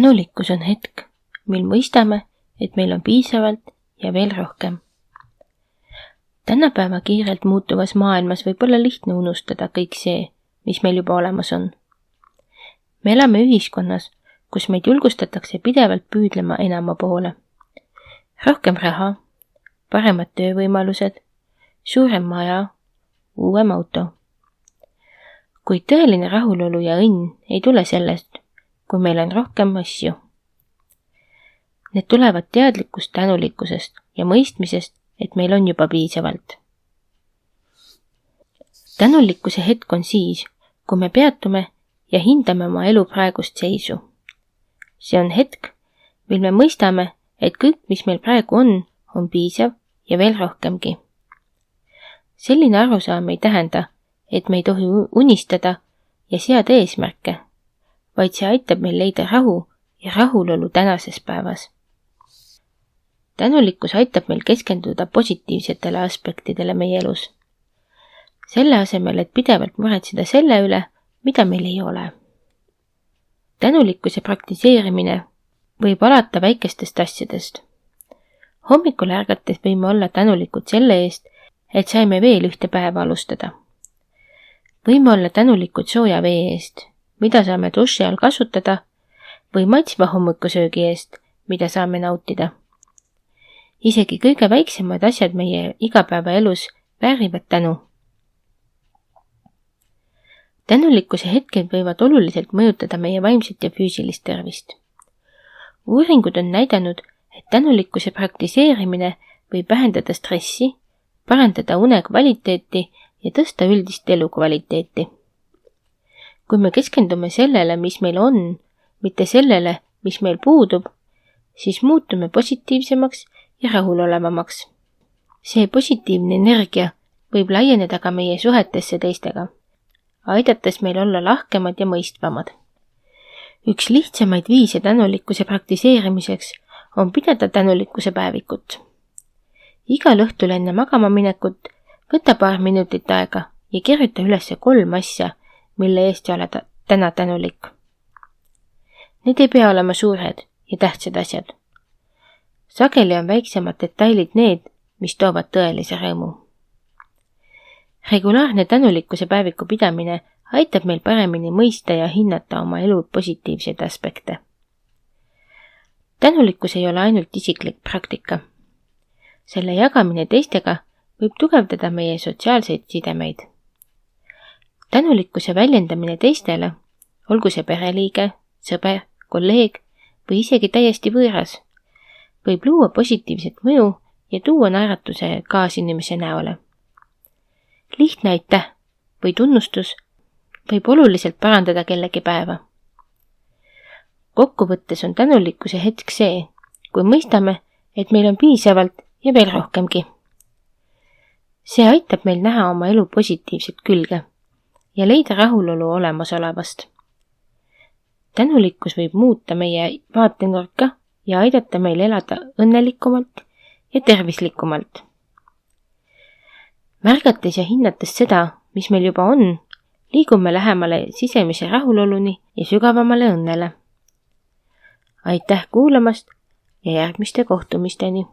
Tänulikkus on hetk, mil mõistame, et meil on piisavalt ja veel rohkem. Tänapäeva kiirelt muutuvas maailmas võib olla lihtne unustada kõik see, mis meil juba olemas on. Me elame ühiskonnas, kus meid julgustatakse pidevalt püüdlema enama poole. Rohkem raha, paremad töövõimalused, suurem maja, uuem auto. Kuid tõeline rahulolu ja õnn ei tule sellest, kui meil on rohkem asju. Need tulevad teadlikust tänulikkusest ja mõistmisest, et meil on juba piisavalt. Tänulikkuse hetk on siis, kui me peatume ja hindame oma elu praegust seisu. See on hetk, mil me mõistame, et kõik, mis meil praegu on piisav ja veel rohkemgi. Selline arusaam ei tähenda, et me ei tohi unistada ja seada eesmärke, vaid see aitab meil leida rahu ja rahulolu tänases päevas. Tänulikkus aitab meil keskenduda positiivsetele aspektidele meie elus. Selle asemel, et pidevalt muretseda selle üle, mida meil ei ole. Tänulikkuse praktiseerimine võib alata väikestest asjadest. Hommikul ärgates võime olla tänulikud selle eest, et saime veel ühte päeva alustada. Võime olla tänulikud sooja vee eest, mida saame duši all kasutada, või maitsva hommikusöögi eest, mida saame nautida. Isegi kõige väiksemad asjad meie igapäevaelus väärivad tänu. Tänulikkuse hetked võivad oluliselt mõjutada meie vaimset ja füüsilist tervist. Uuringud on näidanud, et tänulikkuse praktiseerimine võib vähendada stressi, parandada une kvaliteeti ja tõsta üldist elukvaliteeti. Kui me keskendume sellele, mis meil on, mitte sellele, mis meil puudub, siis muutume positiivsemaks ja rahulolevamaks. See positiivne energia võib laieneda ka meie suhetesse teistega, aidates meil olla lahkemad ja mõistvamad. Üks lihtsamaid viise tänulikkuse praktiseerimiseks on pidada tänulikkuse päevikut. Igal õhtul enne magama minekut võta paar minutit aega ja kirjuta üles 3 asja, mille eest sa oled täna tänulik. Need ei pea olema suured ja tähtsad asjad. Sageli on väiksemad detailid need, mis toovad tõelise rõõmu. Regulaarne tänulikkuse päeviku pidamine aitab meil paremini mõista ja hinnata oma elu positiivseid aspekte. Tänulikkus ei ole ainult isiklik praktika. Selle jagamine teistega võib tugevdada meie sotsiaalseid sidemeid. Tänulikkuse väljendamine teistele, olgu see pereliige, sõber, kolleeg või isegi täiesti võõras, võib luua positiivset mõju ja tuua naeratuse kaasinimese näole. Lihtne aitäh või tunnustus võib oluliselt parandada kellegi päeva. Kokkuvõttes on tänulikkuse hetk see, kui mõistame, et meil on piisavalt ja veel rohkemgi. See aitab meil näha oma elu positiivset külge ja leida rahulolu olemasolevast. Tänulikkus võib muuta meie vaatenurka ja aidata meil elada õnnelikumalt ja tervislikumalt. Märgates ja hinnates seda, mis meil juba on, liigume lähemale sisemise rahuloluni ja sügavamale õnnele. Aitäh kuulamast ja järgmiste kohtumisteni!